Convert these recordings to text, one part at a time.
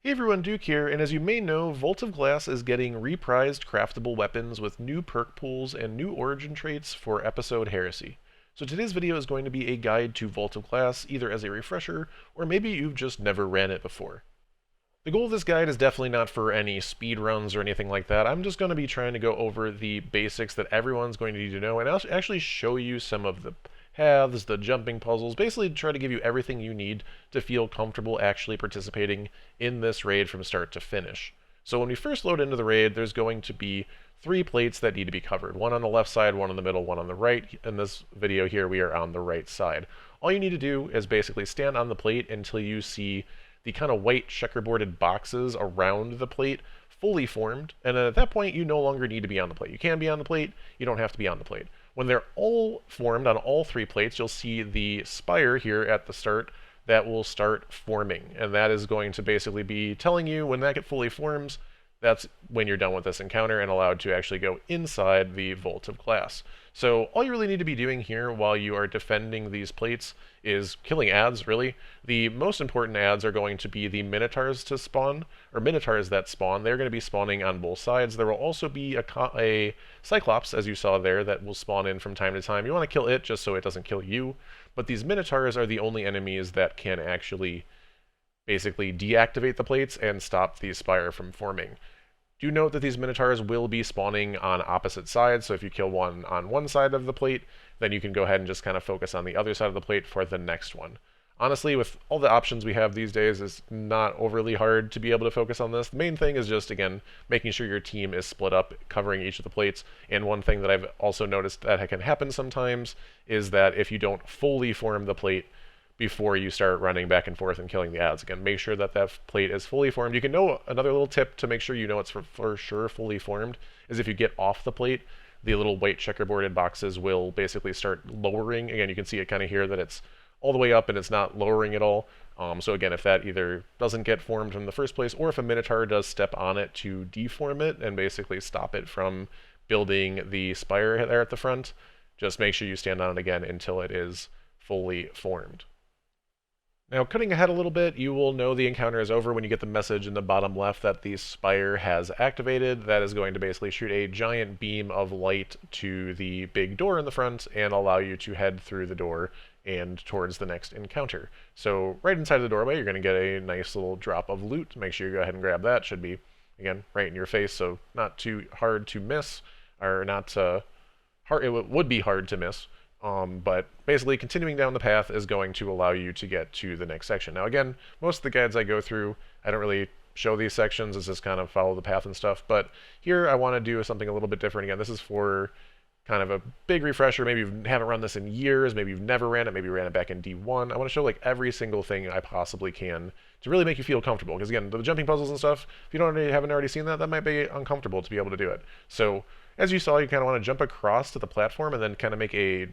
Hey everyone, Duke here, and as you may know, Vault of Glass is getting reprised craftable weapons with new perk pools and new origin traits for episode Heresy. So today's video is going to be a guide to Vault of Glass, either as a refresher, or maybe you've just never ran it before. The goal of this guide is definitely not for any speed runs or anything like that. I'm just going to be trying to go over the basics that everyone's going to need to know, and I'll actually show you some of the paths, the jumping puzzles, basically try to give you everything you need to feel comfortable actually participating in this raid from start to finish. So when we first load into the raid, there's going to be 3 plates that need to be covered. One on the left side, one in the middle, one on the right. In this video here, we are on the right side. All you need to do is basically stand on the plate until you see the kind of white checkerboarded boxes around the plate fully formed, and then at that point you no longer need to be on the plate. You can be on the plate, you don't have to be on the plate. When they're all formed on all 3 plates, you'll see the spire here at the start that will start forming, and that is going to basically be telling you when that fully forms, that's when you're done with this encounter and allowed to actually go inside the Vault of Glass. So all you really need to be doing here while you are defending these plates is killing ads, really. The most important ads are going to be the Minotaurs to spawn, or Minotaurs that spawn. They're going to be spawning on both sides. There will also be a Cyclops, as you saw there, that will spawn in from time to time. You want to kill it just so it doesn't kill you, but these Minotaurs are the only enemies that can actually basically deactivate the plates and stop the spire from forming. Do note that these Minotaurs will be spawning on opposite sides, so if you kill one on one side of the plate, then you can go ahead and just kind of focus on the other side of the plate for the next one. Honestly, with all the options we have these days, it's not overly hard to be able to focus on this. The main thing is just, again, making sure your team is split up, covering each of the plates, and one thing that I've also noticed that can happen sometimes is that if you don't fully form the plate before you start running back and forth and killing the ads. Again, make sure that that plate is fully formed. You can know another little tip to make sure you know it's for sure fully formed is if you get off the plate, the little white checkerboarded boxes will basically start lowering. Again, you can see it kind of here that it's all the way up and it's not lowering at all. So again, if that either doesn't get formed in the first place, or if a Minotaur does step on it to deform it and basically stop it from building the spire there at the front, just make sure you stand on it again until it is fully formed. Now, cutting ahead a little bit, you will know the encounter is over when you get the message in the bottom left that the spire has activated. That is going to basically shoot a giant beam of light to the big door in the front and allow you to head through the door and towards the next encounter. So right inside the doorway, you're going to get a nice little drop of loot. Make sure you go ahead and grab that. Should be, again, right in your face, so not too hard to miss, or not hard. It would be hard to miss. But basically continuing down the path is going to allow you to get to the next section. Now again, most of the guides I go through, I don't really show these sections, it's just kind of follow the path and stuff, but here I want to do something a little bit different. Again, this is for kind of a big refresher. Maybe you haven't run this in years, maybe you've never ran it, maybe you ran it back in D1. I want to show like every single thing I possibly can to really make you feel comfortable, because again, the jumping puzzles and stuff, if you haven't already seen that, that might be uncomfortable to be able to do it. So as you saw, you kind of want to jump across to the platform and then kind of make a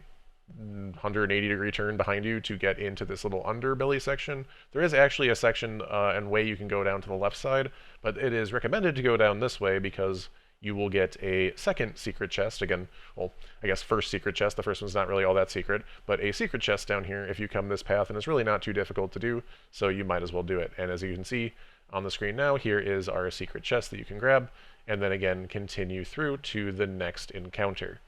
180-degree turn behind you to get into this little underbelly section. There is actually a section and way you can go down to the left side, but it is recommended to go down this way because you will get a second secret chest. Again, well, I guess first secret chest. The first one's not really all that secret, but a secret chest down here if you come this path, and it's really not too difficult to do, so you might as well do it. And as you can see on the screen now, here is our secret chest that you can grab, and then again continue through to the next encounter.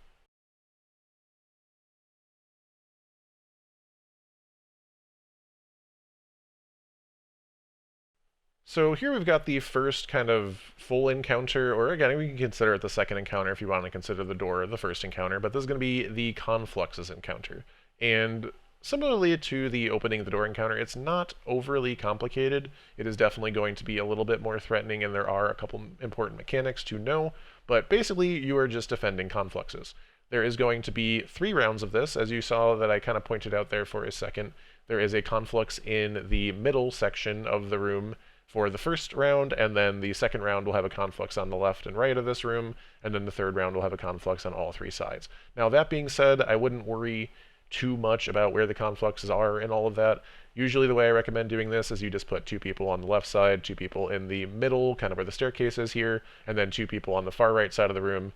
So here we've got the first kind of full encounter, or again, we can consider it the second encounter if you want to consider the door the first encounter, but this is going to be the Confluxes encounter. And similarly to the opening the door encounter, it's not overly complicated. It is definitely going to be a little bit more threatening, and there are a couple important mechanics to know, but basically you are just defending Confluxes. There is going to be 3 rounds of this, as you saw that I kind of pointed out there for a second. There is a Conflux in the middle section of the room for the first round, and then the second round will have a conflux on the left and right of this room, and then the third round will have a conflux on all 3 sides. Now that being said, I wouldn't worry too much about where the confluxes are and all of that. Usually the way I recommend doing this is you just put 2 people on the left side, 2 people in the middle, kind of where the staircase is here, and then 2 people on the far right side of the room,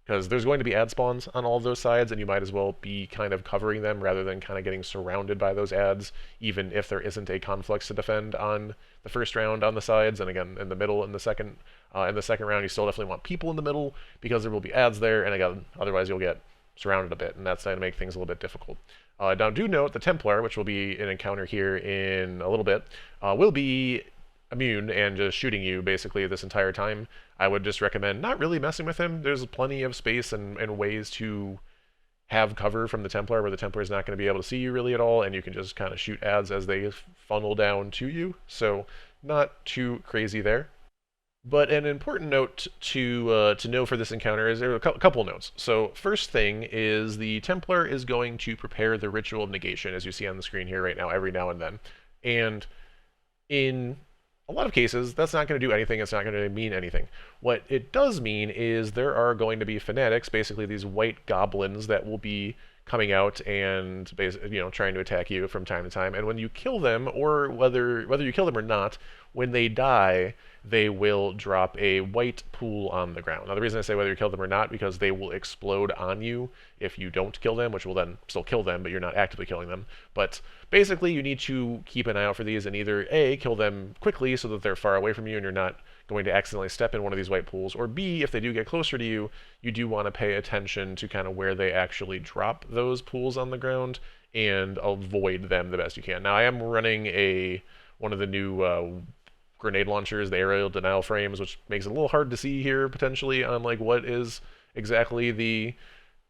because there's going to be ad spawns on all of those sides, and you might as well be kind of covering them rather than kind of getting surrounded by those ads, even if there isn't a conflux to defend on the first round on the sides, and again in the middle in the second round you still definitely want people in the middle because there will be ads there, and again otherwise you'll get surrounded a bit, and that's going to make things a little bit difficult. Now do note the Templar, which will be an encounter here in a little bit, will be immune and just shooting you basically this entire time. I would just recommend not really messing with him. There's plenty of space and ways to have cover from the Templar where the Templar is not going to be able to see you really at all, and you can just kind of shoot ads as they funnel down to you. So not too crazy there. But an important note to know for this encounter is there are a couple notes. So first thing is the Templar is going to prepare the Ritual of Negation, as you see on the screen here right now, every now and then. And in a lot of cases, that's not going to do anything. It's not going to mean anything. What it does mean is there are going to be fanatics, basically these white goblins that will be coming out and trying to attack you from time to time. And when you kill them, or whether you kill them or not, when they die, they will drop a white pool on the ground. Now the reason I say whether you kill them or not, because they will explode on you if you don't kill them, which will then still kill them, but you're not actively killing them. But basically you need to keep an eye out for these and either A, kill them quickly so that they're far away from you and you're not going to accidentally step in one of these white pools, or B, if they do get closer to you, you do want to pay attention to kind of where they actually drop those pools on the ground and avoid them the best you can. Now I am running one of the new grenade launchers, the aerial denial frames, which makes it a little hard to see here potentially on like what is exactly the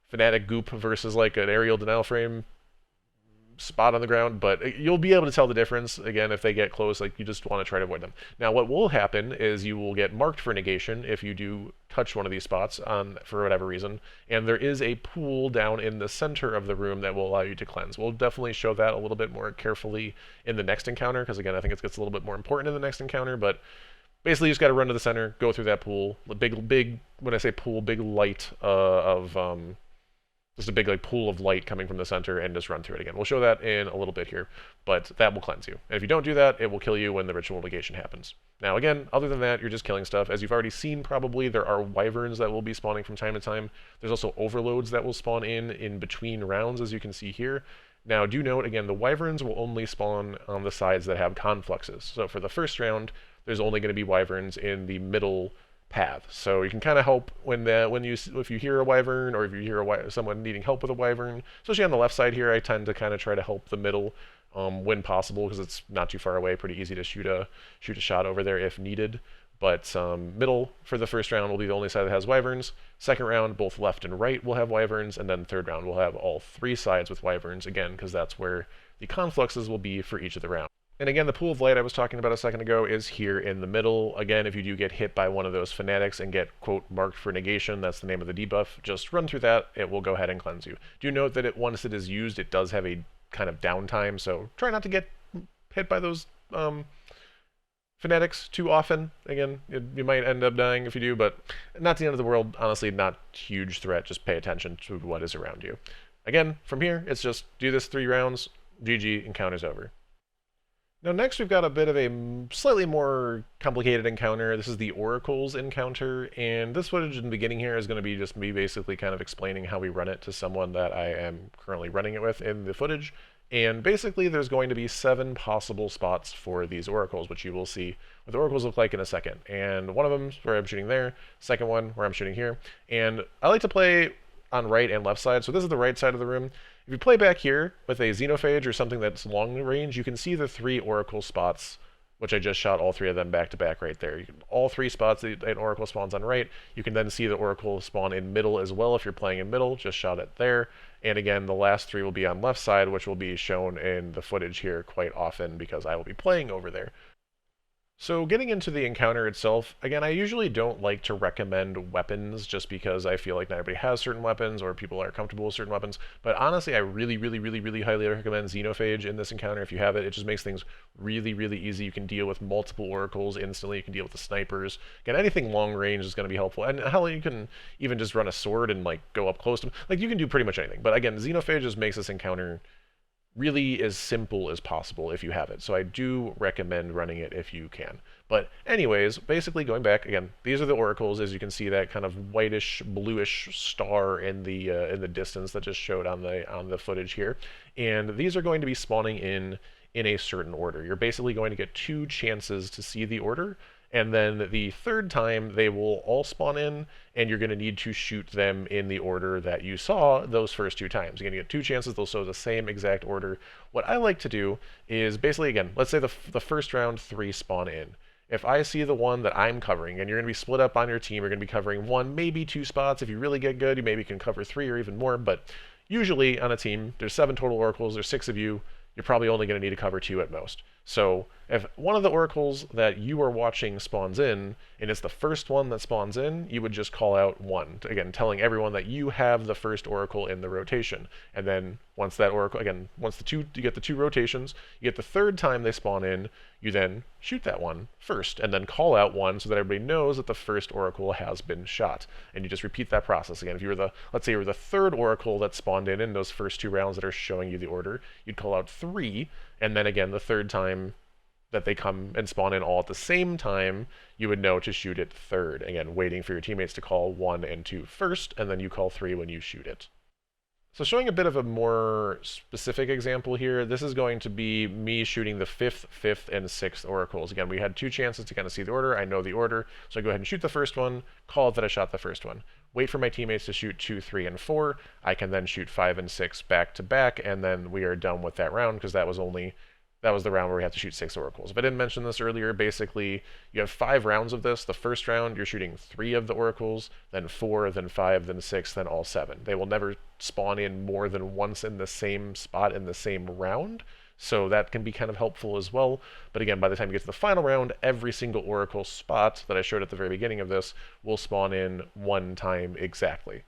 fanatic goop versus like an aerial denial frame spot on the ground, but you'll be able to tell the difference. Again, if they get close, like you just want to try to avoid them. Now what will happen is you will get marked for negation if you do touch one of these spots for whatever reason, and there is a pool down in the center of the room that will allow you to cleanse. We'll definitely show that a little bit more carefully in the next encounter, because again I think it gets a little bit more important in the next encounter, but basically you just got to run to the center, go through that pool, big when I say pool, big light just a big like pool of light coming from the center, and just run through it again. We'll show that in a little bit here, but that will cleanse you. And if you don't do that, it will kill you when the ritual negation happens. Now again, other than that, you're just killing stuff. As you've already seen probably, there are wyverns that will be spawning from time to time. There's also overloads that will spawn in between rounds, as you can see here. Now do note, again, the wyverns will only spawn on the sides that have confluxes. So for the first round, there's only going to be wyverns in the middle path. So you can kind of help if you hear a wyvern, or if you hear someone needing help with a wyvern, especially on the left side here. I tend to kind of try to help the middle when possible, because it's not too far away, pretty easy to shoot a shot over there if needed. But middle for the first round will be the only side that has wyverns. Second round, both left and right will have wyverns, and then third round we'll have all three sides with wyverns, again because that's where the confluxes will be for each of the rounds. And again, the pool of light I was talking about a second ago is here in the middle. Again, if you do get hit by one of those fanatics and get, quote, marked for negation, that's the name of the debuff, just run through that, it will go ahead and cleanse you. Do note that once it is used, it does have a kind of downtime, so try not to get hit by those fanatics too often. Again, you might end up dying if you do, but not the end of the world. Honestly, not huge threat, just pay attention to what is around you. Again, from here, it's just do this 3 rounds, GG, encounter's over. Now next we've got a bit of a slightly more complicated encounter. This is the Oracles encounter, and this footage in the beginning here is going to be just me basically kind of explaining how we run it to someone that I am currently running it with in the footage. And basically there's going to be 7 possible spots for these Oracles, which you will see what the Oracles look like in a second. And one of them is where I'm shooting there, second one where I'm shooting here. And I like to play on right and left side, so this is the right side of the room. If you play back here with a Xenophage or something that's long range, you can see the 3 Oracle spots, which I just shot all 3 of them back to back right there. All 3 spots that an Oracle spawns on right. You can then see the Oracle spawn in middle as well if you're playing in middle, just shot it there. And again, the last 3 will be on left side, which will be shown in the footage here quite often because I will be playing over there. So getting into the encounter itself, again, I usually don't like to recommend weapons just because I feel like not everybody has certain weapons or people are comfortable with certain weapons. But honestly, I really highly recommend Xenophage in this encounter if you have it. It just makes things really easy. You can deal with multiple oracles instantly. You can deal with the snipers. Again, anything long range is going to be helpful. And hell, you can even just run a sword and like go up close to them. Like you can do pretty much anything. But again, Xenophage just makes this encounter really as simple as possible if you have it. So I do recommend running it if you can. But anyways, basically going back again, these are the oracles. As you can see, that kind of whitish, bluish star in the distance that just showed on the footage here, and these are going to be spawning in a certain order. You're basically going to get 2 chances to see the order, and then the third time they will all spawn in, and you're going to need to shoot them in the order that you saw those first 2 times. You're going to get 2 chances, they'll show the same exact order. What I like to do is basically, again, let's say the first round 3 spawn in. If I see the one that I'm covering, and you're going to be split up on your team, you're going to be covering 1, maybe 2 spots. If you really get good, you maybe can cover 3 or even more, but usually on a team, there's 7 total oracles, there's 6 of you, you're probably only going to need to cover 2 at most. So if one of the oracles that you are watching spawns in, and it's the first one that spawns in, you would just call out 1, again, telling everyone that you have the first oracle in the rotation. And then once that oracle, again, once you get the 2 rotations, you get the third time they spawn in, you then shoot that one first, and then call out 1 so that everybody knows that the first oracle has been shot. And you just repeat that process again. If you were let's say you were the third oracle that spawned in those first 2 rounds that are showing you the order, you'd call out 3, and then again the third time that they come and spawn in all at the same time, you would know to shoot it third. Again, waiting for your teammates to call 1 and 2 first, and then you call 3 when you shoot it. So showing a bit of a more specific example here, this is going to be me shooting the 5th, 5th, and 6th oracles. Again, we had 2 chances to kind of see the order. I know the order, so I go ahead and shoot the first one, call it that I shot the first one. Wait for my teammates to shoot 2, 3, and 4. I can then shoot 5 and 6 back to back, and then we are done with that round because that was the round where we had to shoot 6 oracles. If I didn't mention this earlier, basically you have 5 rounds of this. The first round you're shooting 3 of the oracles, then 4, then 5, then 6, then all 7. They will never spawn in more than once in the same spot in the same round, so that can be kind of helpful as well. But again, by the time you get to the final round, every single oracle spot that I showed at the very beginning of this will spawn in 1 time exactly.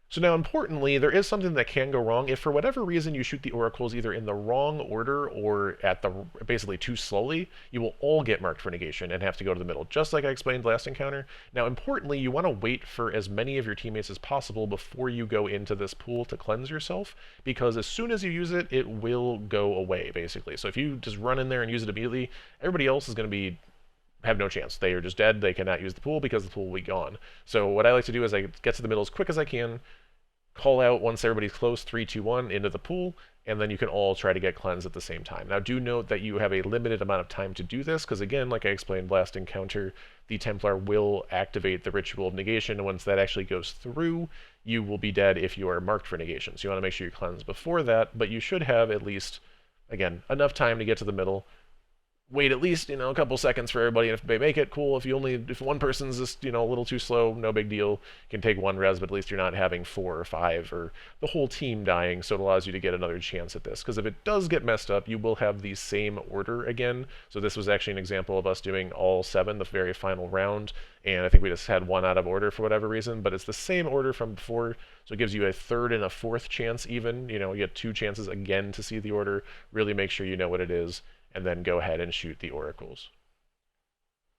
So now importantly, there is something that can go wrong. If for whatever reason you shoot the oracles either in the wrong order or at basically too slowly, you will all get marked for negation and have to go to the middle, just like I explained last encounter. Now importantly, you want to wait for as many of your teammates as possible before you go into this pool to cleanse yourself, because as soon as you use it, it will go away basically. So if you just run in there and use it immediately, everybody else is going to have no chance. They are just dead. They cannot use the pool because the pool will be gone. So what I like to do is I get to the middle as quick as I can, call out once everybody's close, 3, 2, 1 into the pool, and then you can all try to get cleansed at the same time. Now do note that you have a limited amount of time to do this, because again, like I explained last encounter, the Templar will activate the Ritual of Negation, and once that actually goes through, you will be dead if you are marked for negation. So you want to make sure you're cleansed before that, but you should have at least, again, enough time to get to the middle. Wait at least, a couple seconds for everybody, and if they make it, cool. If one person's just, a little too slow, no big deal. You can take 1 res, but at least you're not having 4 or 5 or the whole team dying, so it allows you to get another chance at this. Because if it does get messed up, you will have the same order again. So this was actually an example of us doing all 7 the very final round, and I think we just had 1 out of order for whatever reason, but it's the same order from before, so it gives you a 3rd and a 4th chance even. You get 2 chances again to see the order. Really make sure you know what it is, and then go ahead and shoot the oracles.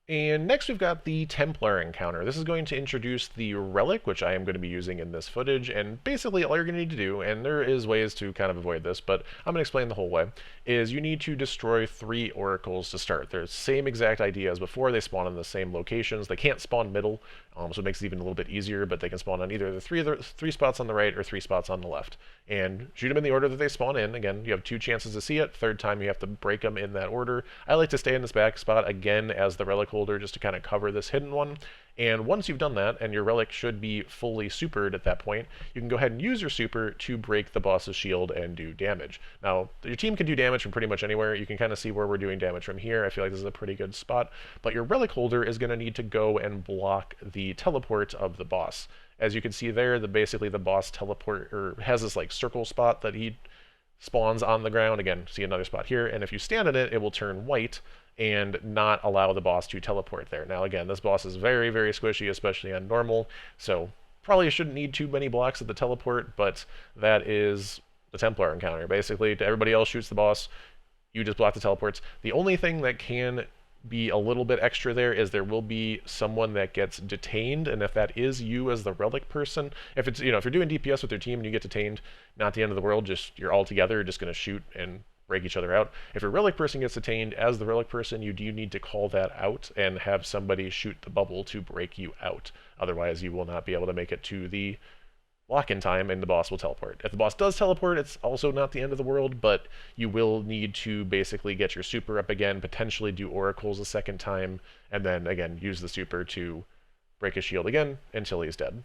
And next we've got the Templar encounter. This is going to introduce the relic, which I am going to be using in this footage, and basically all you're going to need to do, and there is ways to kind of avoid this, but I'm going to explain the whole way, is you need to destroy 3 oracles to start. They're the same exact idea as before. They spawn in the same locations. They can't spawn middle, so it makes it even a little bit easier, but they can spawn on either the 3 spots on the right or 3 spots on the left. And shoot them in the order that they spawn in. Again, you have 2 chances to see it. 3rd time you have to break them in that order. I like to stay in this back spot again as the relic holder just to kind of cover this hidden one. And once you've done that, and your relic should be fully supered at that point, you can go ahead and use your super to break the boss's shield and do damage. Now, your team can do damage from pretty much anywhere. You can kind of see where we're doing damage from here. I feel like this is a pretty good spot. But your relic holder is going to need to go and block the teleport of the boss. As you can see there, basically the boss has this like circle spot that he spawns on the ground. Again, see another spot here, and if you stand in it, it will turn white and not allow the boss to teleport there. Now again, this boss is very, very squishy, especially on normal, so probably shouldn't need too many blocks at the teleport, but that is the Templar encounter. Basically, everybody else shoots the boss, you just block the teleports. The only thing that can be a little bit extra there is there will be someone that gets detained, and if that is you as the relic person, if it's if you're doing DPS with your team and you get detained, not the end of the world, just you're all together, just going to shoot and break each other out. If your relic person gets detained, as the relic person, you do need to call that out and have somebody shoot the bubble to break you out. Otherwise, you will not be able to make it to the lock in time and the boss will teleport. If the boss does teleport, it's also not the end of the world, but you will need to basically get your super up again, potentially do oracles a second time, and then again use the super to break his shield again until he's dead.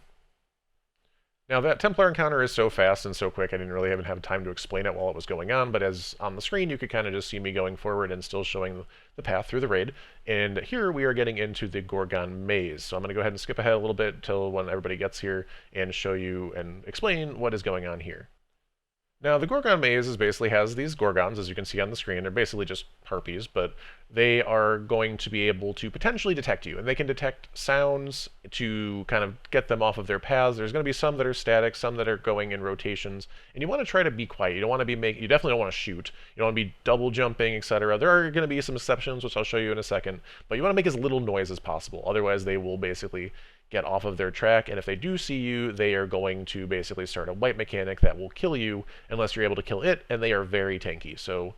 Now that Templar encounter is so fast and so quick, I didn't really even have time to explain it while it was going on, but as on the screen you could kind of just see me going forward and still showing the path through the raid. And here we are getting into the Gorgon maze, so I'm going to go ahead and skip ahead a little bit till when everybody gets here and show you and explain what is going on here. Now, the Gorgon maze basically has these Gorgons, as you can see on the screen. They're basically just harpies, but they are going to be able to potentially detect you, and they can detect sounds to kind of get them off of their paths. There's going to be some that are static, some that are going in rotations, and you want to try to be quiet. You don't want to be you definitely don't want to shoot. You don't want to be double jumping, etc. There are going to be some exceptions, which I'll show you in a second, but you want to make as little noise as possible. Otherwise, they will basically get off of their track, and if they do see you, they are going to basically start a wipe mechanic that will kill you unless you're able to kill it, and they are very tanky, so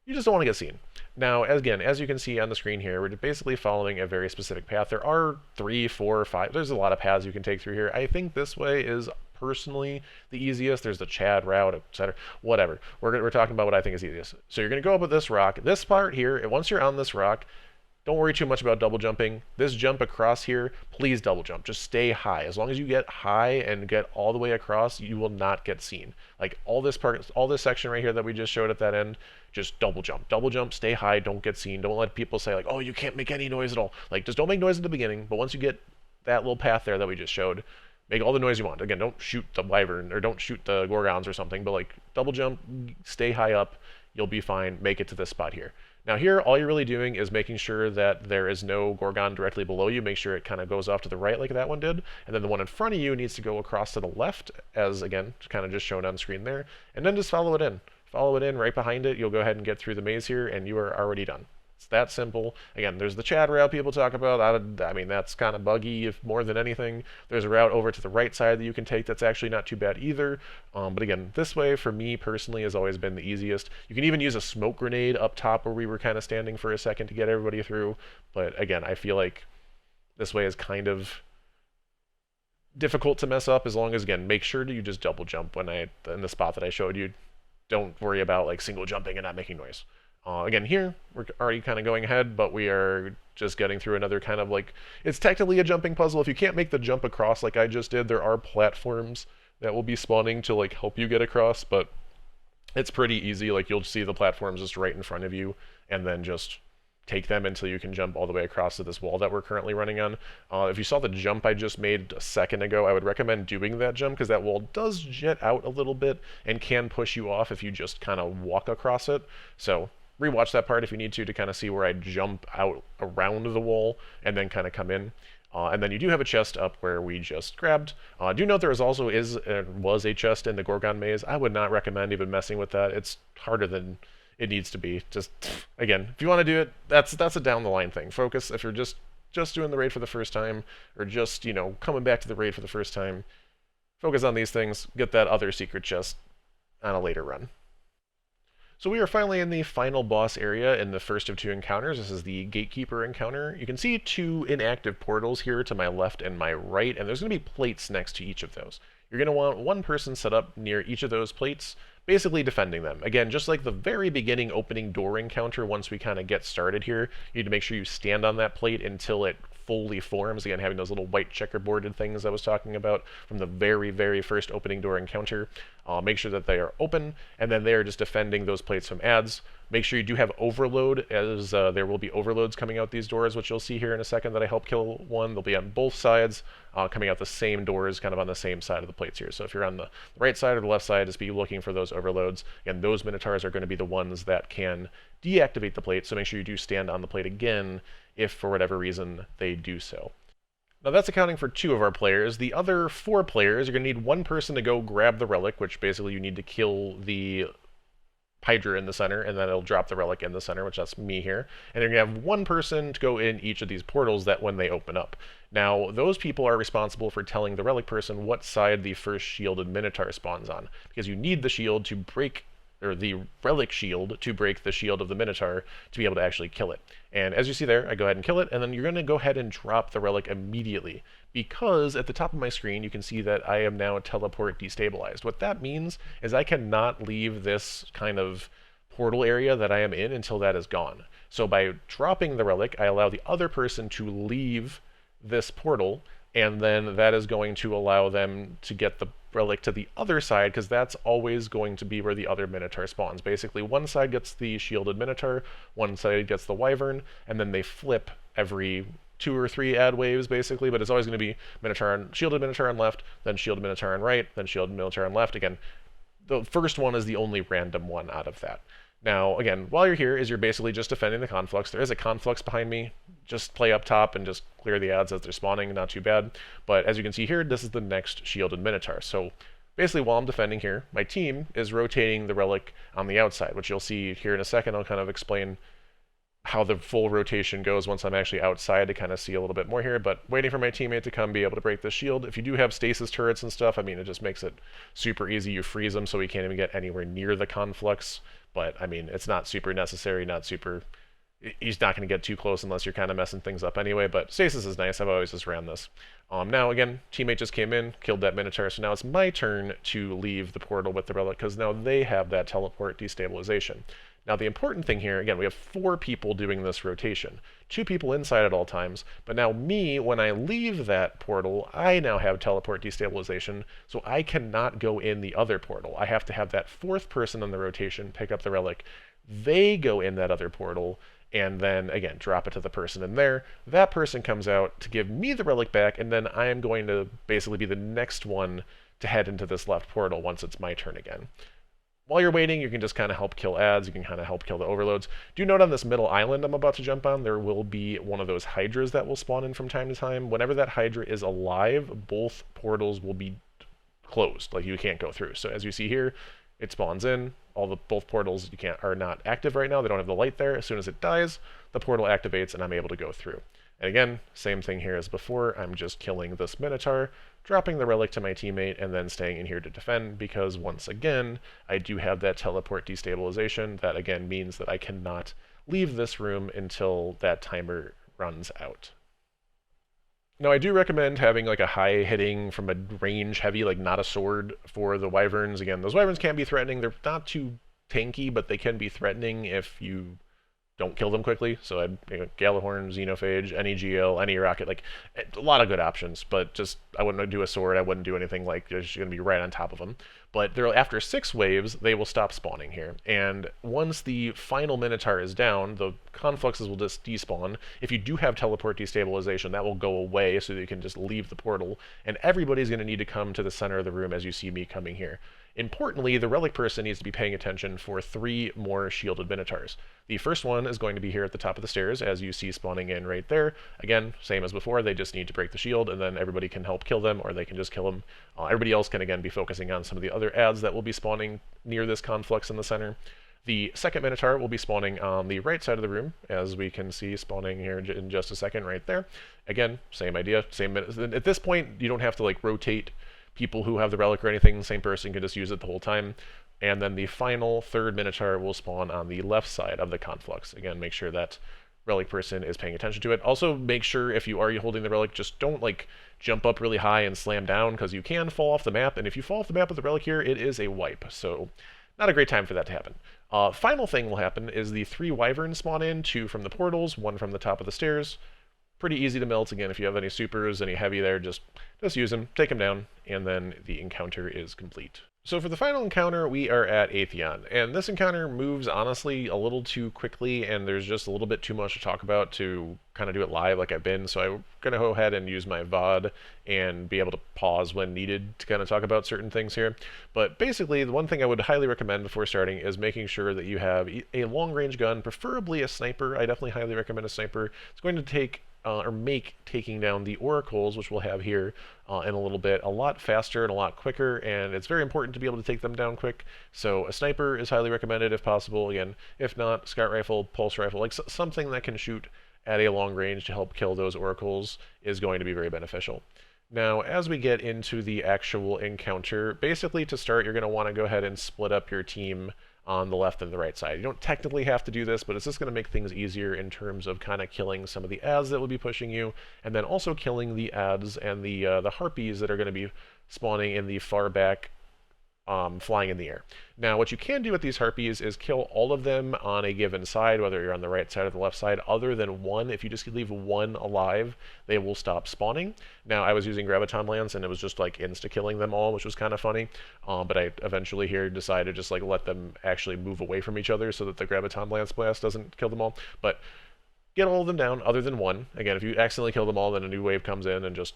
you just don't want to get seen. Now, again, as you can see on the screen here, we're basically following a very specific path. There are 3, 4, 5, there's a lot of paths you can take through here. I think this way is personally the easiest. There's the Chad route, etc. Whatever. We're talking about what I think is easiest. So you're going to go up with this rock. This part here, and once you're on this rock, don't worry too much about double jumping. This jump across here, please double jump. Just stay high. As long as you get high and get all the way across, you will not get seen. Like all this part, all this section right here that we just showed at that end, just double jump. Double jump, stay high, don't get seen. Don't let people say like, oh, you can't make any noise at all. Like just don't make noise at the beginning, but once you get that little path there that we just showed, make all the noise you want. Again, don't shoot the wyvern or don't shoot the Gorgons or something, but like double jump, stay high up, you'll be fine, make it to this spot here. Now here, all you're really doing is making sure that there is no Gorgon directly below you. Make sure it kind of goes off to the right like that one did. And then the one in front of you needs to go across to the left, as again, kind of just shown on screen there. And then just follow it in. Follow it in right behind it. You'll go ahead and get through the maze here, and you are already done. It's that simple. Again, there's the Chad route people talk about. I mean, that's kind of buggy if more than anything. There's a route over to the right side that you can take that's actually not too bad either. But again, this way, for me personally, has always been the easiest. You can even use a smoke grenade up top where we were kind of standing for a second to get everybody through. But again, I feel like this way is kind of difficult to mess up as long as, again, make sure that you just double jump in the spot that I showed you. Don't worry about like single jumping and not making noise. Again, here, we're already kind of going ahead, but we are just getting through another kind of like, it's technically a jumping puzzle. If you can't make the jump across like I just did, there are platforms that will be spawning to like help you get across, but it's pretty easy. Like you'll see the platforms just right in front of you, and then just take them until you can jump all the way across to this wall that we're currently running on. If you saw the jump I just made a second ago, I would recommend doing that jump because that wall does jet out a little bit and can push you off if you just kind of walk across it. So rewatch that part if you need to kind of see where I jump out around the wall and then kind of come in. And then you do have a chest up where we just grabbed. Do note there was a chest in the Gorgon maze. I would not recommend even messing with that. It's harder than it needs to be. Just, again, if you want to do it, that's a down the line thing. Focus, if you're just doing the raid for the first time, or just, you know, coming back to the raid for the first time, focus on these things, get that other secret chest on a later run. So we are finally in the final boss area in the first of 2 encounters. This is the Gatekeeper encounter. You can see 2 inactive portals here to my left and my right, and there's going to be plates next to each of those. You're going to want one person set up near each of those plates, basically defending them. Again, just like the very beginning opening door encounter, once we kind of get started here, you need to make sure you stand on that plate until it fully forms. Again, having those little white checkerboarded things I was talking about from the very, very first opening door encounter. Make sure that they are open, and then they are just defending those plates from adds. Make sure you do have overload, as there will be overloads coming out these doors, which you'll see here in a second that I help kill one. They'll be on both sides, coming out the same doors, kind of on the same side of the plates here. So if you're on the right side or the left side, just be looking for those overloads. And those Minotaurs are going to be the ones that can deactivate the plate, so make sure you do stand on the plate again if for whatever reason they do so. Now that's accounting for 2 of our players. The other 4 players, you're going to need one person to go grab the relic, which basically you need to kill the Hydra in the center, and then it'll drop the relic in the center, which that's me here. And you're going to have one person to go in each of these portals that when they open up. Now, those people are responsible for telling the relic person what side the first shielded Minotaur spawns on, because you need the shield to break or the relic shield to break the shield of the Minotaur to be able to actually kill it. And as you see there, I go ahead and kill it, and then you're going to go ahead and drop the relic immediately, because at the top of my screen you can see that I am now teleport destabilized. What that means is I cannot leave this kind of portal area that I am in until that is gone. So by dropping the relic, I allow the other person to leave this portal, and then that is going to allow them to get the relic to the other side, because that's always going to be where the other Minotaur spawns. Basically, one side gets the shielded Minotaur, one side gets the Wyvern, and then they flip every 2 or 3 ad waves, basically, but it's always going to be Minotaur on, shielded Minotaur on left, then shielded Minotaur on right, then shielded Minotaur on left. Again, the first one is the only random one out of that. Now, again, while you're here, you're basically just defending the Conflux. There is a Conflux behind me. Just play up top and just clear the ads as they're spawning, not too bad. But as you can see here, this is the next shielded Minotaur. So basically, while I'm defending here, my team is rotating the relic on the outside, which you'll see here in a second. I'll kind of explain how the full rotation goes once I'm actually outside to kind of see a little bit more here, but waiting for my teammate to come be able to break this shield. If you do have stasis turrets and stuff, I mean, it just makes it super easy. You freeze them so he can't even get anywhere near the Conflux, but I mean, it's not super necessary, not super... He's not going to get too close unless you're kind of messing things up anyway, but stasis is nice. I've always just ran this. Now, again, teammate just came in, killed that Minotaur, so now it's my turn to leave the portal with the relic, because now they have that teleport destabilization. Now, the important thing here, again, we have 4 people doing this rotation. 2 people inside at all times, but now me, when I leave that portal, I now have teleport destabilization, so I cannot go in the other portal. I have to have that 4th person in the rotation pick up the relic. They go in that other portal, and then, again, drop it to the person in there. That person comes out to give me the relic back, and then I am going to basically be the next one to head into this left portal once it's my turn again. While you're waiting, you can just kind of help kill ads, you can kind of help kill the overloads. Do note on this middle island I'm about to jump on, there will be one of those hydras that will spawn in from time to time. Whenever that hydra is alive, both portals will be closed, like you can't go through. So as you see here, it spawns in, both portals are not active right now, they don't have the light there. As soon as it dies, the portal activates and I'm able to go through. And again, same thing here as before, I'm just killing this Minotaur, dropping the relic to my teammate, and then staying in here to defend, because once again, I do have that teleport destabilization. That again means that I cannot leave this room until that timer runs out. Now, I do recommend having like a high hitting from a range heavy, like not a sword, for the Wyverns. Again, those Wyverns can be threatening. They're not too tanky, but they can be threatening if you don't kill them quickly. So I'd Galahorn, Xenophage, any GL, any rocket, like a lot of good options, but just I wouldn't do a sword, I wouldn't do anything like just going to be right on top of them. But after 6 waves, they will stop spawning here. And once the final Minotaur is down, the Confluxes will just despawn. If you do have teleport destabilization, that will go away so that you can just leave the portal. And everybody's going to need to come to the center of the room as you see me coming here. Importantly, the relic person needs to be paying attention for 3 more shielded Minotaurs. The first one is going to be here at the top of the stairs, as you see spawning in right there. Again, same as before, they just need to break the shield, and then everybody can help kill them, or they can just kill them. Everybody else can, again, be focusing on some of the other ads that will be spawning near this Conflux in the center. The second Minotaur will be spawning on the right side of the room, as we can see spawning here in just a second right there. Again, same idea, same. At this point, you don't have to like rotate people who have the relic or anything. The same person can just use it the whole time. And then the final 3rd Minotaur will spawn on the left side of the Conflux. Again, make sure that relic person is paying attention to it. Also, make sure if you are holding the relic, just don't like jump up really high and slam down, because you can fall off the map, and if you fall off the map with the relic here, it is a wipe. So not a great time for that to happen. Final thing will happen is the 3 Wyverns spawn in, 2 from the portals, 1 from the top of the stairs. Pretty easy to melt. Again, if you have any supers, any heavy there, just use them, take them down, and then the encounter is complete. So for the final encounter, we are at Atheon, and this encounter moves, honestly, a little too quickly, and there's just a little bit too much to talk about to kind of do it live like I've been, so I'm going to go ahead and use my VOD and be able to pause when needed to kind of talk about certain things here. But basically, the one thing I would highly recommend before starting is making sure that you have a long-range gun, preferably a sniper. I definitely highly recommend a sniper. It's going to take or make taking down the oracles, which we'll have here in a little bit, a lot faster and a lot quicker, and it's very important to be able to take them down quick. So a sniper is highly recommended if possible. Again, if not, scout rifle, pulse rifle, like something that can shoot at a long range to help kill those oracles is going to be very beneficial. Now, as we get into the actual encounter, basically to start, you're going to want to go ahead and split up your team on the left and the right side. You don't technically have to do this, but it's just going to make things easier in terms of kind of killing some of the ads that will be pushing you, and then also killing the ads and the harpies that are going to be spawning in the far back, flying in the air. Now, what you can do with these harpies is kill all of them on a given side, whether you're on the right side or the left side, other than one. If you just leave one alive, they will stop spawning. Now, I was using Graviton Lance, and it was just like insta-killing them all, which was kind of funny. But I eventually here decided to just like let them actually move away from each other so that the Graviton Lance blast doesn't kill them all. But get all of them down, other than one. Again, if you accidentally kill them all, then a new wave comes in and just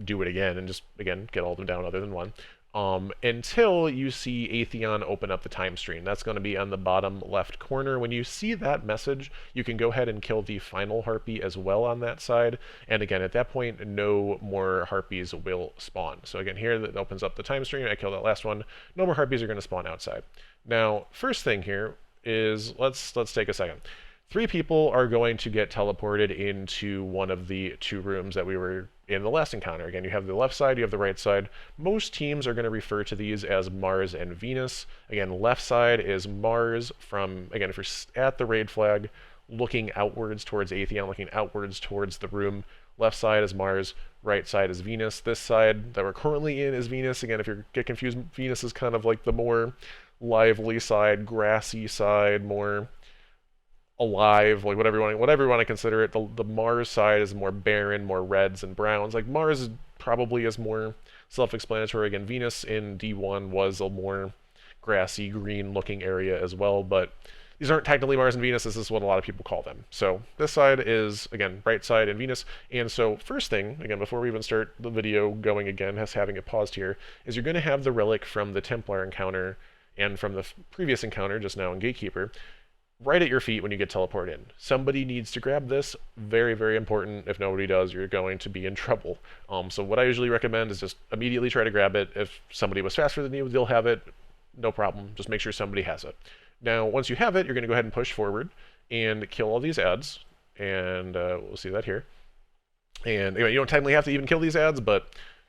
do it again, and just, again, get all of them down other than one. Until you see Atheon open up the time stream. That's going to be on the bottom left corner. When you see that message, you can go ahead and kill the final harpy as well on that side. And again, at that point, no more harpies will spawn. So again, here that opens up the time stream. I killed that last one. No more harpies are going to spawn outside. Now, first thing here is, let's take a second. 3 people are going to get teleported into one of the 2 rooms that we were in the last encounter. Again, you have the left side, you have the right side. Most teams are going to refer to these as Mars and Venus. Again, left side is Mars from, again, if you're at the raid flag, looking outwards towards Atheon, looking outwards towards the room. Left side is Mars, right side is Venus. This side that we're currently in is Venus. Again, if you get confused, Venus is kind of like the more lively side, grassy side, more alive, like whatever you want to consider it. The Mars side is more barren, more reds and browns. Like Mars probably is more self-explanatory. Again, Venus in D1 was a more grassy, green-looking area as well, but these aren't technically Mars and Venus. This is what a lot of people call them. So this side is, again, right side and Venus. And so first thing, again, before we even start the video going again, having it paused here, is you're going to have the relic from the Templar encounter and from the previous encounter just now in Gatekeeper right at your feet when you get teleported in. Somebody needs to grab this. Very, very important. If nobody does, you're going to be in trouble. So what I usually recommend is just immediately try to grab it. If somebody was faster than you, they'll have it. No problem. Just make sure somebody has it. Now, once you have it, you're going to go ahead and push forward and kill all these ads. And we'll see that here. And anyway, you don't technically have to even kill these ads, but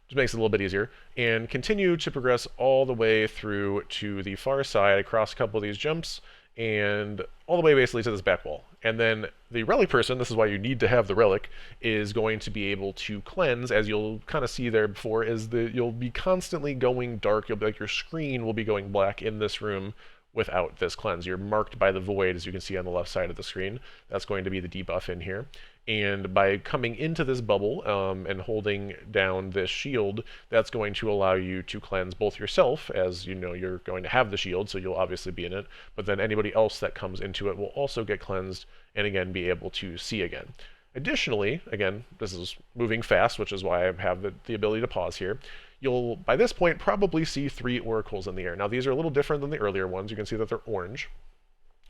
just makes it a little bit easier. And continue to progress all the way through to the far side, across a couple of these jumps, and all the way basically to this back wall. And then the relic person, this is why you need to have the relic, is going to be able to cleanse, as you'll kind of see there before, is that you'll be constantly going dark. You'll be like, your screen will be going black in this room without this cleanse. You're marked by the void, as you can see on the left side of the screen. That's going to be the debuff in here. And by coming into this bubble and holding down this shield, that's going to allow you to cleanse both yourself, as you know you're going to have the shield, so you'll obviously be in it, but then anybody else that comes into it will also get cleansed and again be able to see again. Additionally, again, this is moving fast, which is why I have the ability to pause here. You'll, by this point, probably see 3 oracles in the air. Now, these are a little different than the earlier ones. You can see that they're orange.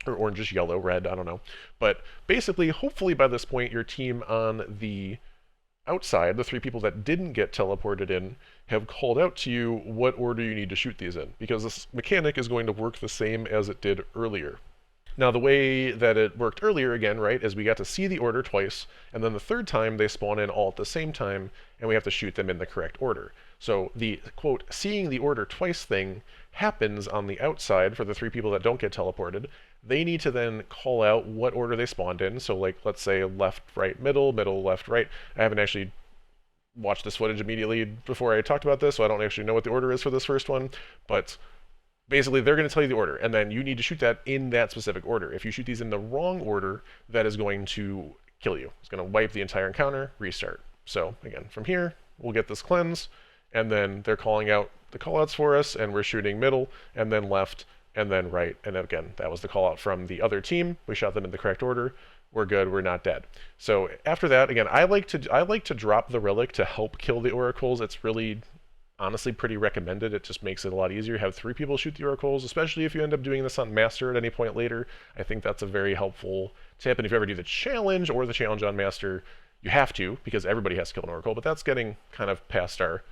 Or orangish yellow, red, I don't know. But basically, hopefully by this point, your team on the outside, the 3 people that didn't get teleported in, have called out to you what order you need to shoot these in, because this mechanic is going to work the same as it did earlier. Now, the way that it worked earlier, again, right, is we got to see the order twice, and then the 3rd time they spawn in all at the same time, and we have to shoot them in the correct order. So the, quote, seeing the order twice thing happens on the outside for the 3 people that don't get teleported. They need to then call out what order they spawned in. So, like, let's say left, right, middle, middle, left, right. I haven't actually watched this footage immediately before I talked about this, so I don't actually know what the order is for this first one. But basically, they're going to tell you the order, and then you need to shoot that in that specific order. If you shoot these in the wrong order, that is going to kill you. It's going to wipe the entire encounter, restart. So, again, from here, we'll get this cleanse, and then they're calling out the callouts for us, and we're shooting middle, and then left, and then right. And again, that was the call out from the other team. We shot them in the correct order. We're good. We're not dead. So after that, again, I like to drop the relic to help kill the oracles. It's really, honestly, pretty recommended. It just makes it a lot easier. Have 3 people shoot the oracles, especially if you end up doing this on Master at any point later. I think that's a very helpful tip. And if you ever do the challenge or the challenge on Master, you have to, because everybody has to kill an oracle. But that's getting kind of past our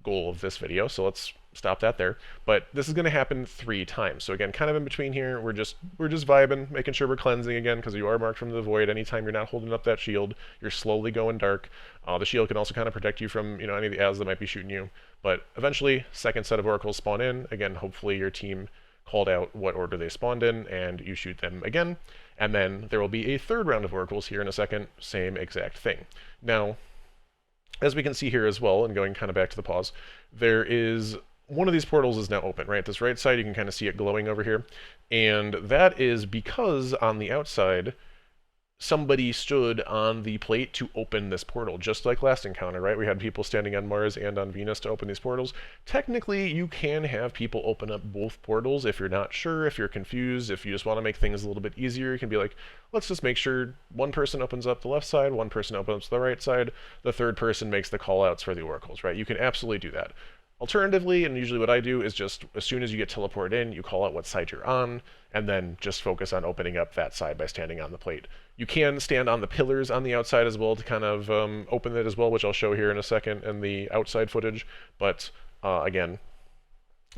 goal of this video, so let's stop that there. But this is going to happen 3 times. So again, kind of in between here, we're just vibing, making sure we're cleansing again, because you are marked from the void. Anytime you're not holding up that shield, you're slowly going dark. The shield can also kind of protect you from, you know, any of the ads that might be shooting you. But eventually, 2nd set of oracles spawn in. Again, hopefully your team called out what order they spawned in, and you shoot them again. And then there will be a third round of oracles here in a second, same exact thing. Now, as we can see here as well, and going kind of back to the pause, there is one of these portals is now open, right? This right side, you can kind of see it glowing over here. And that is because on the outside, somebody stood on the plate to open this portal, just like last encounter, right? We had people standing on Mars and on Venus to open these portals. Technically, you can have people open up both portals if you're not sure, if you're confused, if you just want to make things a little bit easier. You can be like, let's just make sure one person opens up the left side, one person opens up the right side, the third person makes the call-outs for the oracles, right? You can absolutely do that. Alternatively, and usually what I do is just as soon as you get teleported in, you call out what side you're on, and then just focus on opening up that side by standing on the plate. You can stand on the pillars on the outside as well to kind of open it as well, which I'll show here in a second in the outside footage. But again,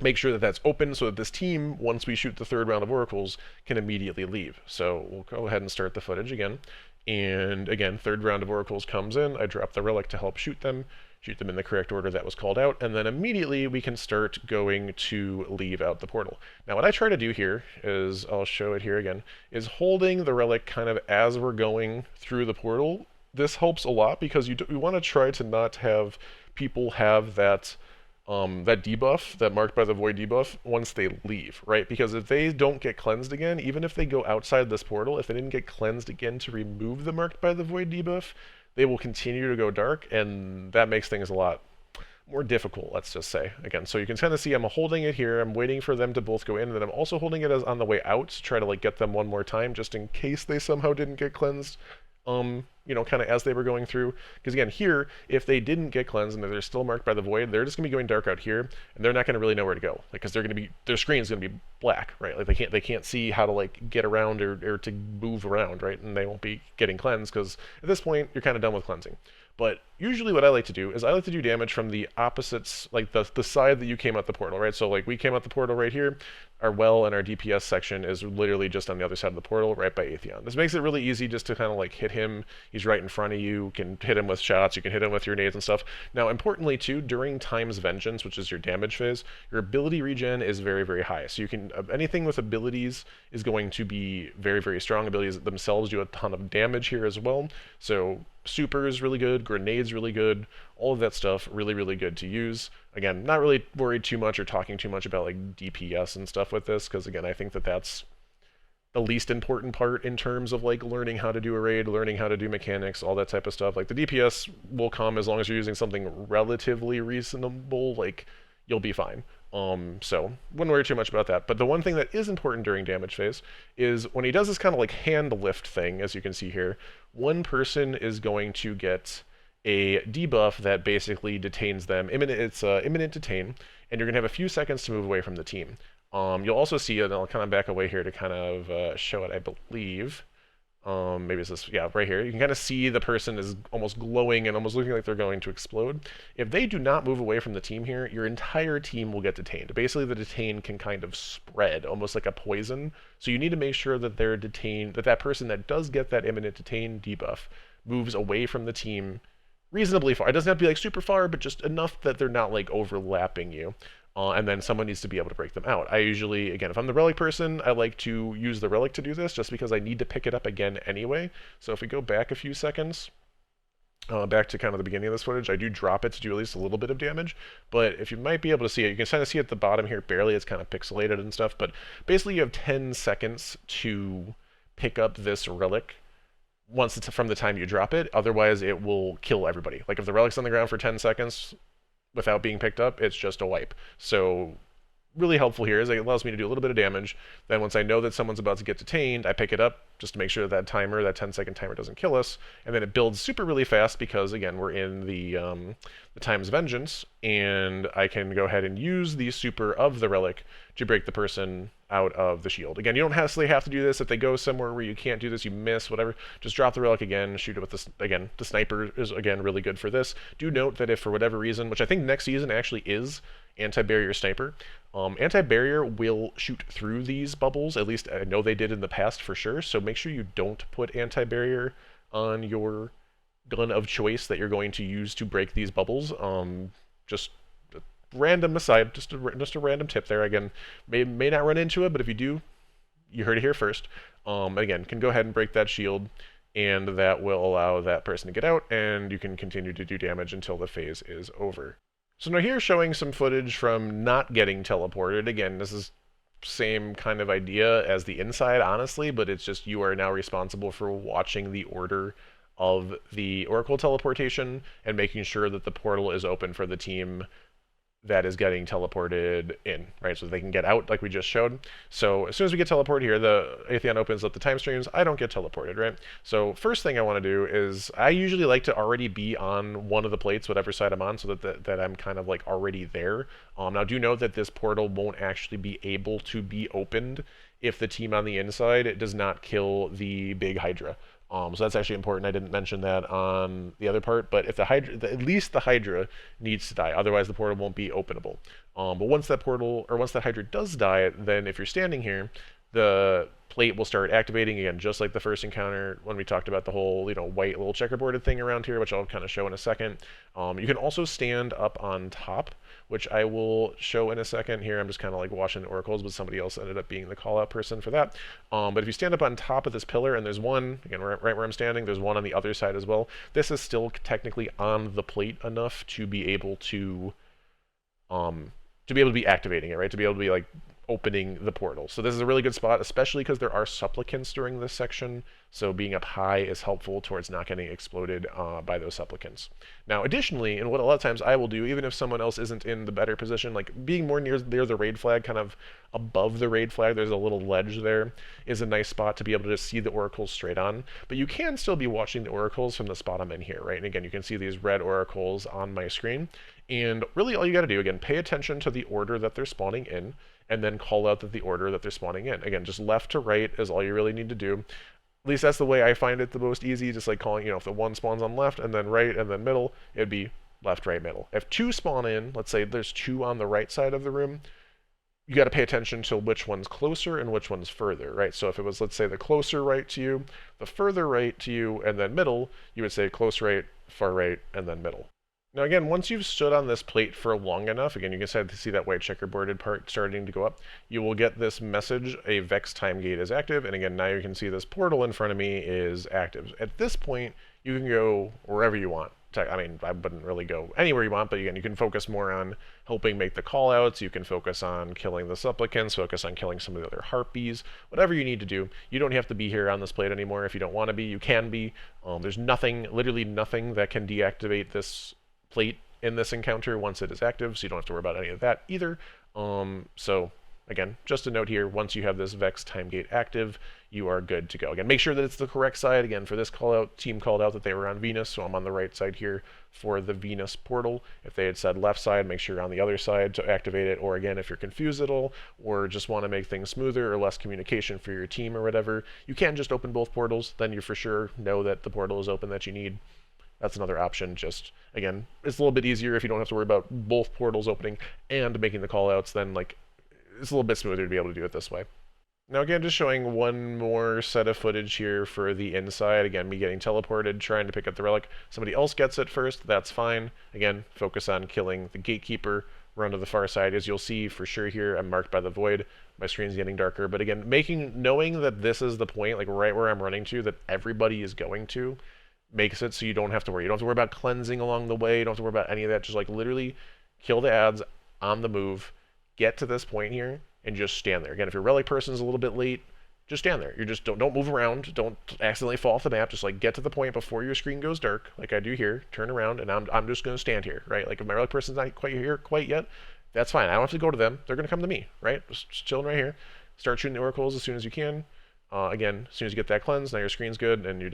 make sure that that's open so that this team, once we shoot the third round of oracles, can immediately leave. So we'll go ahead and start the footage again. And again, third round of oracles comes in. I drop the relic to help shoot them in the correct order that was called out, and then immediately we can start going to leave out the portal. Now what I try to do here is, I'll show it here again, is holding the relic kind of as we're going through the portal. This helps a lot because you want to try to not have people have that that debuff, that marked by the void debuff, once they leave, right? Because if they don't get cleansed again, even if they go outside this portal, if they didn't get cleansed again to remove the marked by the void debuff, they will continue to go dark, and that makes things a lot more difficult, let's just say. Again, so you can kind of see I'm holding it here, I'm waiting for them to both go in, and then I'm also holding it as on the way out to try to like get them one more time, just in case they somehow didn't get cleansed, you know, kind of as they were going through. Because again, here, if they didn't get cleansed and they're still marked by the void, they're just going to be going dark out here, and they're not going to really know where to go, like, because they're going to be, their screen's going to be black, right? Like they can't see how to like get around or to move around, right? And they won't be getting cleansed because at this point you're kind of done with cleansing. But usually what I like to do is I like to do damage from the opposites, like the side that you came out the portal, right? So like we came out the portal right here, our well and our DPS section is literally just on the other side of the portal, right by Atheon. This makes it really easy just to kind of like hit him. He's right in front of you. You can hit him with shots, you can hit him with your nades and stuff. Now importantly too, during Time's Vengeance, which is your damage phase, your ability regen is very, very high. So you can, anything with abilities is going to be very, very strong. Abilities themselves do a ton of damage here as well. So super is really good, grenades really good, all of that stuff really, really good to use. Again, not really worried too much or talking too much about like DPS and stuff with this, because again, I think that that's the least important part in terms of like learning how to do a raid, learning how to do mechanics, all that type of stuff. Like the DPS will come as long as you're using something relatively reasonable, like you'll be fine. So wouldn't worry too much about that. But the one thing that is important during damage phase is when he does this kind of like hand lift thing, as you can see here, one person is going to get a debuff that basically detains them. It's imminent detain, and you're gonna have a few seconds to move away from the team. You'll also see, and I'll kind of back away here to kind of show it, I believe. Maybe it's this, yeah, right here. You can kind of see the person is almost glowing and almost looking like they're going to explode. If they do not move away from the team here, your entire team will get detained. Basically, the detain can kind of spread, almost like a poison. So you need to make sure that they're detained, that person that does get that imminent detain debuff moves away from the team reasonably far. It doesn't have to be like super far, but just enough that they're not like overlapping you. And then someone needs to be able to break them out. I usually, again, if I'm the relic person, I like to use the relic to do this just because I need to pick it up again anyway. So if we go back a few seconds, back to kind of the beginning of this footage, I do drop it to do at least a little bit of damage. But if you might be able to see it, you can kind of see at the bottom here, barely, it's kind of pixelated and stuff. But basically you have 10 seconds to pick up this relic once it's from the time you drop it. Otherwise it will kill everybody. Like if the relic's on the ground for 10 seconds, without being picked up, it's just a wipe. So really helpful here is it allows me to do a little bit of damage. Then once I know that someone's about to get detained, I pick it up just to make sure that timer, that 10-second timer doesn't kill us. And then it builds super really fast because, again, we're in the Time's Vengeance, and I can go ahead and use the super of the relic to break the person out of the shield. Again, you don't necessarily have to do this. If they go somewhere where you can't do this, you miss, whatever, just drop the relic again, shoot it with this. Again, the sniper is, again, really good for this. Do note that if for whatever reason, which I think next season actually is anti-barrier sniper, anti-barrier will shoot through these bubbles. At least I know they did in the past for sure, so make sure you don't put anti-barrier on your gun of choice that you're going to use to break these bubbles. Just random aside, just a random tip there. Again, may not run into it, but if you do, you heard it here first. Again, can go ahead and break that shield, and that will allow that person to get out, and you can continue to do damage until the phase is over. So now here showing some footage from not getting teleported. Again, this is same kind of idea as the inside, honestly, but it's just you are now responsible for watching the order of the Oracle teleportation and making sure that the portal is open for the team that is getting teleported in, right? So they can get out like we just showed. So as soon as we get teleported here, the Atheon opens up the time streams. I don't get teleported, right? So first thing I want to do is I usually like to already be on one of the plates, whatever side I'm on, so that I'm kind of like already there. Now do note that this portal won't actually be able to be opened if the team on the inside does not kill the big Hydra. So that's actually important. I didn't mention that on the other part, but if the Hydra, at least the Hydra needs to die, otherwise the portal won't be openable. But once that Hydra does die, then if you're standing here, the plate will start activating again, just like the first encounter when we talked about the whole, white little checkerboarded thing around here, which I'll kind of show in a second. You can also stand up on top, which I will show in a second. Here I'm just kind of like watching oracles, but somebody else ended up being the call-out person for that. But if you stand up on top of this pillar, and there's one, again, right where I'm standing, there's one on the other side as well. This is still technically on the plate enough to be able to be activating it, right? To be able to be like opening the portal. So this is a really good spot, especially because there are supplicants during this section, so being up high is helpful towards not getting exploded by those supplicants. Now additionally, and what a lot of times I will do, even if someone else isn't in the better position, like being more near the raid flag, kind of above the raid flag, there's a little ledge there, is a nice spot to be able to just see the oracles straight on. But you can still be watching the oracles from the spot I'm in here, right? And again, you can see these red oracles on my screen. And really all you got to do, again, pay attention to the order that they're spawning in, and then call out the order that they're spawning in. Again, just left to right is all you really need to do. At least that's the way I find it the most easy, just like calling, if the one spawns on left and then right and then middle, it'd be left, right, middle. If two spawn in, let's say there's two on the right side of the room, you got to pay attention to which one's closer and which one's further, right? So if it was, let's say, the closer right to you, the further right to you, and then middle, you would say close right, far right, and then middle. Now again, once you've stood on this plate for long enough, again, you can start to see that white checkerboarded part starting to go up, you will get this message, a Vex time gate is active, and again, now you can see this portal in front of me is active. At this point, you can go wherever you want. I mean, I wouldn't really go anywhere you want, but again, you can focus more on helping make the callouts, you can focus on killing the supplicants, focus on killing some of the other harpies, whatever you need to do. You don't have to be here on this plate anymore if you don't want to be, you can be. There's nothing, literally nothing that can deactivate this plate in this encounter once it is active, so you don't have to worry about any of that either. So again, just a note here, once you have this Vex time gate active, you are good to go. Again, make sure that it's the correct side. Again, for this team called out that they were on Venus, so I'm on the right side here for the Venus portal. If they had said left side, make sure you're on the other side to activate it, or again, if you're confused at all, or just want to make things smoother or less communication for your team or whatever, you can just open both portals, then you for sure know that the portal is open that you need. That's another option. Just, again, it's a little bit easier if you don't have to worry about both portals opening and making the callouts, then like it's a little bit smoother to be able to do it this way. Now again, just showing one more set of footage here for the inside. Again, me getting teleported, trying to pick up the relic. Somebody else gets it first, that's fine. Again, focus on killing the Gatekeeper, run to the far side. As you'll see for sure here, I'm marked by the void. My screen's getting darker, but again, knowing that this is the point, like right where I'm running to, that everybody is going to, makes it so you don't have to worry. You don't have to worry about cleansing along the way. You don't have to worry about any of that. Just like literally kill the ads on the move, get to this point here, and just stand there. Again, if your relic person is a little bit late, just stand there. You just don't move around. Don't accidentally fall off the map. Just like get to the point before your screen goes dark, like I do here. Turn around, and I'm just going to stand here, right? Like if my relic person's not quite here quite yet, that's fine. I don't have to go to them. They're going to come to me, right? Just chilling right here. Start shooting the oracles as soon as you can. Again, as soon as you get that cleanse, now your screen's good, and you're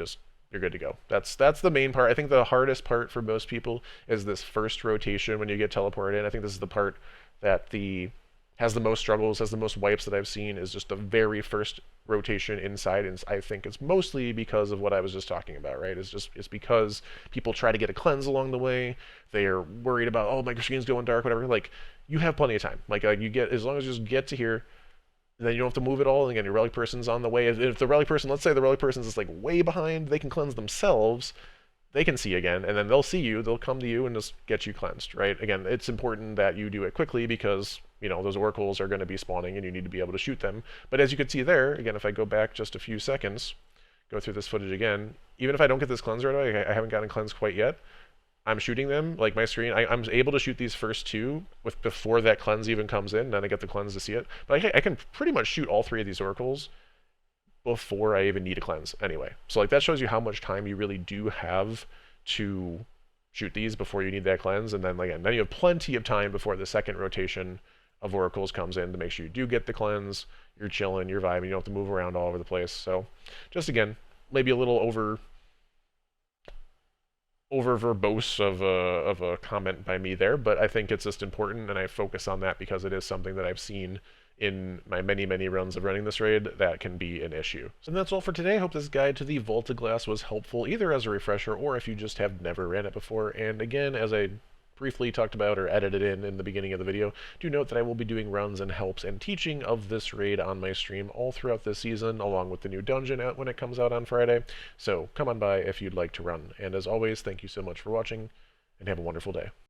good to go. That's the main part. I think the hardest part for most people is this first rotation when you get teleported in. I think this is the part that has the most struggles, has the most wipes that I've seen, is just the very first rotation inside, and I think it's mostly because of what I was just talking about, right? It's because people try to get a cleanse along the way. They are worried about, oh, my screen's going dark, whatever. Like, you have plenty of time. Like you get, as long as you just get to here, then you don't have to move at all. And again, your relic person's on the way. If the relic person, let's say the relic person's just like way behind, they can cleanse themselves. they can see again, and then they'll see you, they'll come to you and just get you cleansed, right? Again, it's important that you do it quickly because, you know, those oracles are going to be spawning and you need to be able to shoot them. But as you can see there, again, if I go back just a few seconds, go through this footage again, even if I don't get this cleanse right away, I haven't gotten cleansed quite yet, I'm shooting them, like my screen, I'm able to shoot these first two before that cleanse even comes in, then I get the cleanse to see it. But I can pretty much shoot all three of these oracles before I even need a cleanse anyway. So like that shows you how much time you really do have to shoot these before you need that cleanse, and then again, then you have plenty of time before the second rotation of oracles comes in to make sure you do get the cleanse, you're chilling, you're vibing, you don't have to move around all over the place. So just again, maybe a little over verbose of a comment by me there, but I think it's just important, and I focus on that because it is something that I've seen in my many runs of running this raid that can be an issue. So that's all for today. I hope this guide to the Vaulted Glass was helpful, either as a refresher or if you just have never ran it before. And again, as I briefly talked about or edited in the beginning of the video, do note that I will be doing runs and helps and teaching of this raid on my stream all throughout this season, along with the new dungeon out when it comes out on Friday. So come on by if you'd like to run. And as always, thank you so much for watching, and have a wonderful day.